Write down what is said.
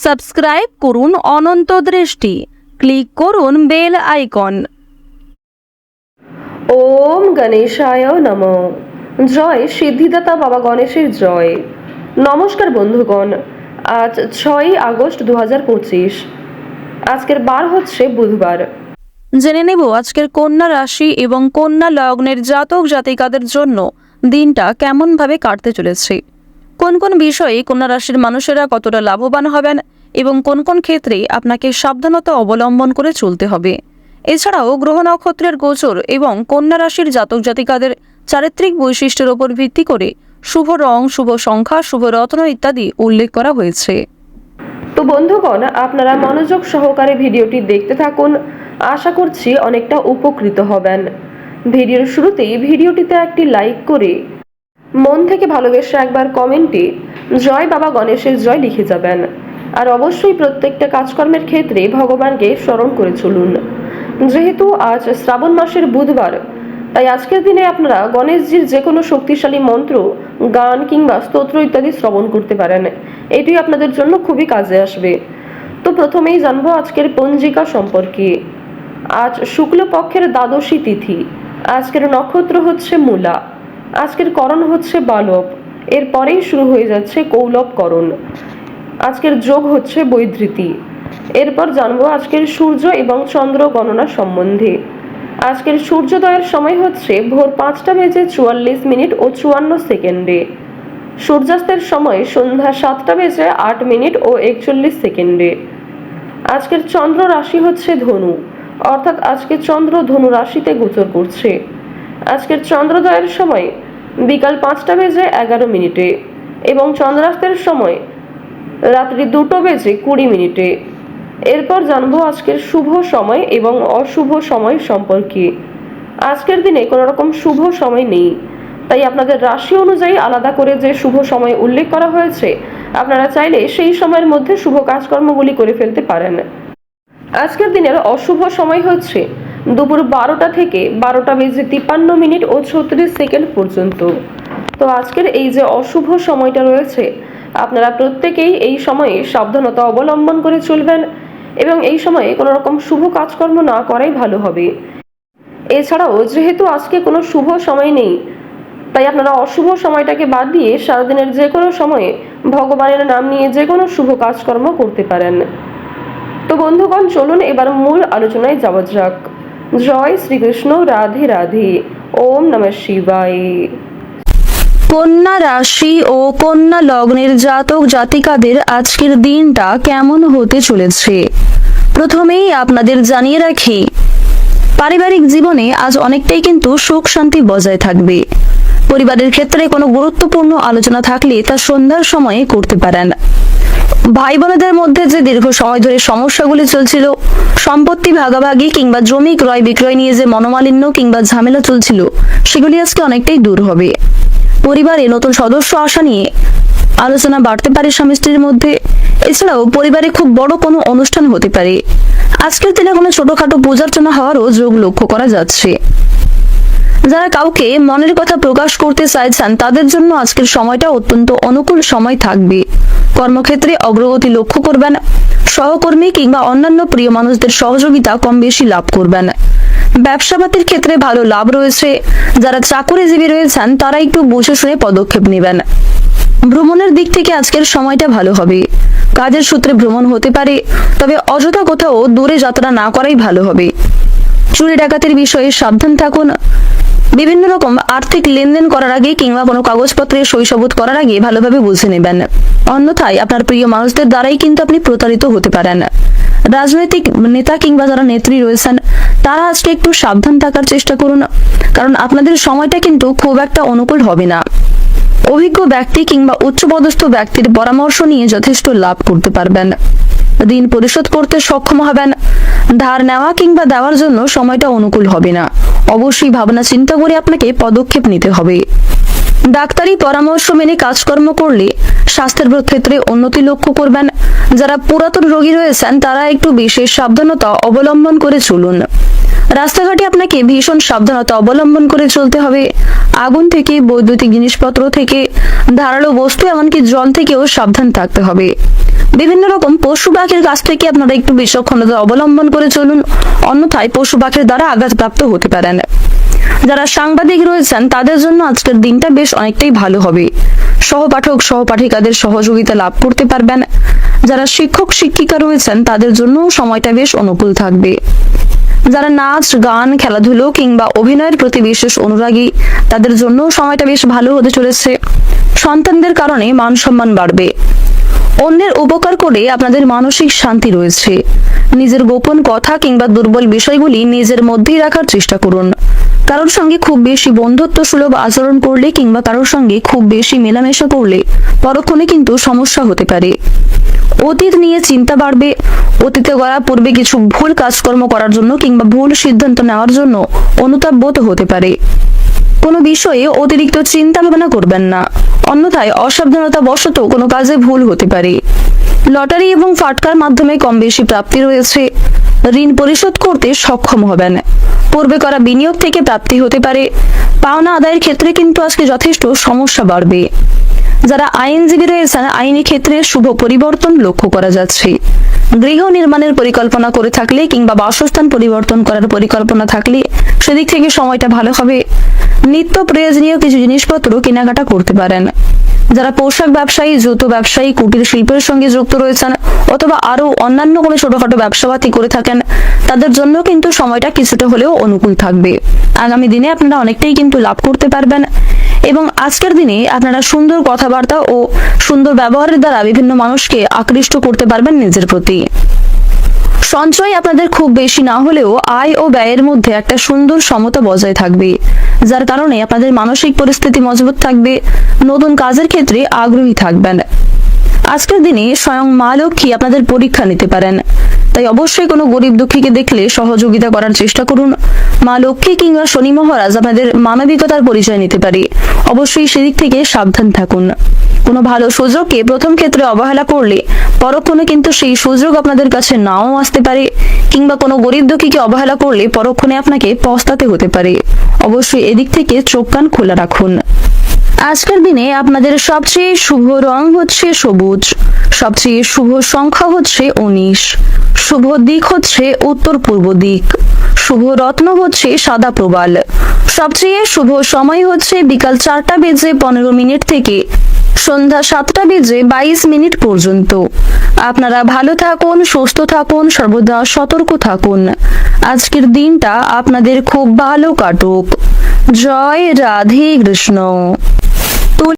Subscribe করুন অনন্ত দৃষ্টি, click করুন বেল আইকন। ওম গণেশায় নমঃ। জয় সিদ্ধিদাতা বাবা গণেশের জয়। নমস্কার বন্ধুগণ, আজ 6ই আগস্ট 2025। আজকের বার হচ্ছে বুধবার। জেনে নেব আজকের কন্যা রাশি এবং কন্যা লগ্নের জাতক জাতিকাদের জন্য দিনটা কেমনভাবে কাটতে চলেছে, কোন কোন বিষয়ে কন্যা রাশির মানুষেরা কতটা লাভবান হবেন এবং কোন কোন ক্ষেত্রে আপনাকে সাবধানতা অবলম্বন করে চলতে হবে। এছাড়াও গ্রহ নক্ষত্রের গোচর এবং কন্যা রাশির জাতক জাতিকাদের চারিত্রিক বৈশিষ্ট্যের উপর ভিত্তি করে শুভ রং, শুভ সংখ্যা, শুভ রত্ন ইত্যাদি উল্লেখ করা হয়েছে। তো বন্ধুগণ, আপনারা মনোযোগ সহকারে ভিডিওটি দেখতে থাকুন। আশা করছি অনেকটা উপকৃত হবেন। ভিডিওর শুরুতেই ভিডিওটিতে একটি লাইক করে মন থেকে ভালোবেসে একবার কমেন্টে জয় বাবা গণেশের জয় লিখে যাবেন। আর অবশ্যই প্রত্যেকটা কাজকর্মের ক্ষেত্রে ভগবানকে স্মরণ করে চলুন। যেহেতু আজ শ্রাবণ মাসের বুধবার, তাই আজকের দিনে আপনারা গণেশজির যে কোনো শক্তিশালী মন্ত্র, গান কিংবা স্তোত্র ইত্যাদি শ্রবণ করতে পারেন। এটি আপনাদের জন্য খুবই কাজে আসবে। তো প্রথমেই জানবো আজকের পঞ্জিকা সম্পর্কে। আজ শুক্লপক্ষের দ্বাদশী তিথি। আজকের নক্ষত্র হচ্ছে মূলা। আজকের করণ হচ্ছে বালব। এরপরেই শুরু হয়ে যাচ্ছে কৌলবকরণ। আজকের যোগ হচ্ছে বৈধৃতি। এরপর জানবো আজকের সূর্য এবং চন্দ্র গণনা সম্বন্ধে। আজকের সূর্যোদয়ের সময় হচ্ছে ভোর 5:44 ও 54 সেকেন্ডে। সূর্যাস্তের সময় সন্ধ্যা 7:08 ও 41 সেকেন্ডে। আজকের চন্দ্র রাশি হচ্ছে ধনু, অর্থাৎ আজকে চন্দ্র ধনু রাশিতে গোচর করছে। আজকের চন্দ্রোদয়ের সময় বিকাল 5:11 এবং চন্দ্রাস্তের সময় রাত্রি 2:20 এরপর জানবো আজকের শুভ সময় এবং অশুভ সময় সম্পর্কে। আজকের দিনে কোনো রকম শুভ সময় নেই, তাই আপনাদের রাশি অনুযায়ী আলাদা করে যে শুভ সময় উল্লেখ করা হয়েছে, আপনারা চাইলে সেই সময়ের মধ্যে শুভ কাজকর্মগুলি করে ফেলতে পারেন। আজকের দিনের অশুভ সময় হচ্ছে দুপুর 12টা থেকে 12:53 ও 36 সেকেন্ড পর্যন্ত। তো আজকের এই যে অশুভ সময়টা রয়েছে, আপনারা প্রত্যেকেই এই সময়ে সাবধানতা অবলম্বন করে চলবেন এবং এই সময়ে কোনো রকম শুভ কাজকর্ম না করাই ভালো হবে। এছাড়াও যেহেতু আজকে কোনো শুভ সময় নেই, তাই আপনারা অশুভ সময়টাকে বাদ দিয়ে সারাদিনের যে কোনো সময়ে ভগবানের নাম নিয়ে যে কোনো শুভ কাজকর্ম করতে পারেন। তো বন্ধুগণ, চলুন এবার মূল আলোচনায় যাওয়া যাক। জয় শ্রীকৃষ্ণ, রাধে রাধে, ওম নমঃ শিবায়। কন্যা রাশি ও কন্যা লগ্নের জাতক জাতিকাদের আজকের দিনটা কেমন হতে চলেছে, প্রথমেই আপনাদের জানিয়ে রাখি, পারিবারিক জীবনে আজ অনেকটাই কিন্তু সুখ শান্তি বজায় থাকবে। পরিবারের ক্ষেত্রে কোনো গুরুত্বপূর্ণ আলোচনা থাকলে তা সন্ধ্যার সময়ে করতে পারেন। ভাই বোনেদের মধ্যে যে দীর্ঘ সময় ধরে সমস্যাগুলি চলছিল, সম্পত্তি ভাগাভাগি কিংবা জমি ক্রয় বিক্রয় নিয়ে যে মনোমালিন্য কিংবা ঝামেলা চলছিল, সেগুলি আজকে অনেকটাই দূর হবে। পরিবারে নতুন সদস্য আসা নিয়ে আলোচনা বাড়তে পারে স্বামী স্ত্রীর মধ্যে। এছাড়াও পরিবারে খুব বড় কোনো অনুষ্ঠান হতে পারে। আজকের দিনে কোনো ছোটখাটো পূজার্চনা হওয়ারও যোগ লক্ষ্য করা যাচ্ছে। যারা কাউকে মনের কথা প্রকাশ করতে চাইছেন, তাদের জন্য আজকের সময়টা অত্যন্ত অনুকূল সময় থাকবে। কর্মক্ষেত্রে অগ্রগতি লক্ষ্য করবেন। সহকর্মী কিংবা অন্যান্য প্রিয় মানুষদের সহযোগিতা কম বেশি লাভ করবেন। ব্যবসাপাতির ক্ষেত্রে ভালো লাভ রয়েছে। যারা চাকুরিজীবী রয়েছেন, তারা একটু বুঝে শুনে পদক্ষেপ নেবেন। ভ্রমণের দিক থেকে আজকের সময়টা ভালো হবে। কাজের সূত্রে ভ্রমণ হতে পারে, তবে অযথা কোথাও দূরে যাত্রা না করাই ভালো হবে। চুরি ডাকাতির বিষয়ে সাবধান থাকুন। বিভিন্ন রকম আর্থিক লেনদেন করার আগে কিংবা কোনো কাগজপত্রে সই সাবুত করার আগে ভালোভাবে বুঝে নেবেন, অন্যথায় আপনার প্রিয় মানুষদের দ্বারাই কিন্তু আপনি প্রতারিত হতে পারেন। রাজনৈতিক নেতা কিংবা যারা নেত্রী রয়েছেন, তারা আজকে একটু সাবধান থাকার চেষ্টা করুন, কারণ আপনাদের সময়টা কিন্তু খুব একটা অনুকূল হবে না। অভিজ্ঞ ব্যক্তি কিংবা উচ্চপদস্থ ব্যক্তির পরামর্শ নিয়ে যথেষ্ট লাভ করতে পারবেন। ঋণ পরিশোধ করতে সক্ষম হবেন। ধার নেওয়া কিংবা দেওয়ার জন্য সময়টা অনুকূল হবে না। অবশ্যই ভাবনা চিন্তা করে আপনাকে পদক্ষেপ নিতে হবে। ডাক্তারি পরামর্শ মেনে কাজকর্ম করলে স্বাস্থ্যের ক্ষেত্রে উন্নতি লক্ষ্য করবেন। যারা পুরাতন রোগী রয়েছেন, তারা একটু বিশেষ সাবধানতা অবলম্বন করে চলুন। রাস্তাঘাটে আপনাকে ভীষণ সাবধানতা অবলম্বন করে চলতে হবে। আগুন থেকে, বৈদ্যুতিক জিনিসপত্র থেকে, ধারালো বস্তু এমনকি জল থেকেও সাবধান থাকতে হবে। বিভিন্ন রকম পশু পাখির কাছ থেকে আপনারা একটু বিচক্ষণতা অবলম্বন করে চলুন, অন্যথায় পশু পাখির দ্বারা আঘাতপ্রাপ্ত হতে পারেন। যারা সাংবাদিক রয়েছেন তাদের জন্য আজকের দিনটা বেশ অনেকটাই ভালো হবে। সহপাঠক সহপাঠিকাদের সহযোগিতা লাভ করতে পারবেন। যারা শিক্ষক শিক্ষিকা রয়েছেন তাদের জন্য সময়টা বেশ অনুকূল থাকবে। যারা নাচ গান খেলাধুলো কিংবা অভিনয়ের প্রতি বিশেষ অনুরাগী তাদের জন্য সময়টা বেশ ভালো হতে চলেছে। সন্তানদের কারণে মান সম্মান বাড়বে। অন্যের উপকার করে আপনাদের মানসিক শান্তি রয়েছে। নিজের গোপন কথা কিংবা দুর্বল বিষয়গুলি নিজের মধ্যেই রাখার চেষ্টা করুন। কারোর সঙ্গে খুব বেশি বন্ধুত্ব সুলভ আচরণ করলে কিংবা কারোর সঙ্গে খুব বেশি মেলামেশা করলে পরক্ষণে কিন্তু সমস্যা হতে পারে। অতীত নিয়ে চিন্তা বাড়বে। অতীতে করা পূর্বে কিছু ভুল কাজকর্ম করার জন্য কিংবা ভুল সিদ্ধান্ত নেওয়ার জন্য অনুতাপ বোধ হতে পারে। কোনো বিষয়ে অতিরিক্ত চিন্তা ভাবনা করবেন না, অন্যথায় অসাবধানতা বশত কোনো কাজে ভুল হতে পারে। লটারি এবং ফাটকার মাধ্যমে কম বেশি প্রাপ্তি রয়েছে। ঋণ পরিশোধ করতে সক্ষম হবেন। পূর্বে করা বিনিয়োগ থেকে প্রাপ্তি হতে পারে। পাওনা আদায়ের ক্ষেত্রে কিন্তু আজকে যথেষ্ট সমস্যা বাড়বে। যারা আইনজীবী রয়েছেন আইনি ক্ষেত্রে শুভ পরিবর্তন লক্ষ্য করা যাচ্ছে। গৃহ নির্মাণের পরিকল্পনা করে থাকলে কিংবা বাসস্থান পরিবর্তন করার পরিকল্পনা থাকলে সেদিক থেকে সময়টা ভালো হবে। নিত্য প্রয়োজনীয় কিছু জিনিসপত্র কেনাকাটা করতে পারেন। যারা পোশাক ব্যবসায়ী, জুতো ব্যবসায়ী, কুটির শিল্পের সঙ্গে যুক্ত রয়েছেন অথবা আরো অন্যান্য কোনো ছোটখাটো ব্যবসাপাতি করে থাকেন তাদের জন্য কিন্তু সময়টা কিছুটা হলেও অনুকূল থাকবে। আগামী দিনে আপনারা অনেকটাই কিন্তু লাভ করতে পারবেন এবং আজকের দিনে আপনারা সুন্দর কথাবার্তা ও সুন্দর ব্যবহারের দ্বারা বিভিন্ন মানুষকে আকৃষ্ট করতে পারবেন নিজের প্রতি। সঞ্চয় আপনাদের খুব বেশি না হলেও আয় ও ব্যয়ের মধ্যে একটা সুন্দর সমতা বজায় থাকবে, যার কারণে আপনাদের মানসিক পরিস্থিতি মজবুত থাকবে। নতুন কাজের ক্ষেত্রে আগ্রহী থাকবেন। আজকের দিনে স্বয়ং মা লক্ষ্মী আপনাদের পরীক্ষা নিতে পারেন, তাই অবশ্যই কোনো গরিব দুঃখীকে দেখলে সহযোগিতা করার চেষ্টা করুন। মা লক্ষ্মী কিংবা শনি মহারাজ আপনাদের মানবিকতার পরিচয় নিতে পারে, অবশ্যই সেদিক থেকে সাবধান থাকুন। কোনো ভালো সুযোগকে প্রথম ক্ষেত্রে অবহেলা করলে পরক্ষণে কিন্তু সেই সুযোগ আপনাদের কাছে নাও আসতে পারে, কিংবা কোনো গরিব দুঃখীকে অবহেলা করলে পরক্ষণে আপনাকে পস্তাতে হতে পারে। অবশ্যই এদিক থেকে চোখ কান খোলা রাখুন। আজকের দিনে আপনাদের সবচেয়ে শুভ রং হচ্ছে সবুজ, সবচেয়ে শুভ সংখ্যা হচ্ছে 19, শুভ দিক হচ্ছে উত্তর পূর্ব দিক, শুভ রত্ন হচ্ছে সাদা প্রবাল, সবচেয়ে শুভ সময় হচ্ছে বিকাল 4:15 থেকে সন্ধ্যা 7:22 পর্যন্ত। আপনারা ভালো থাকুন, সুস্থ থাকুন, সর্বদা সতর্ক থাকুন। আজকের দিনটা আপনাদের খুব ভালো কাটুক। জয় রাধে কৃষ্ণ।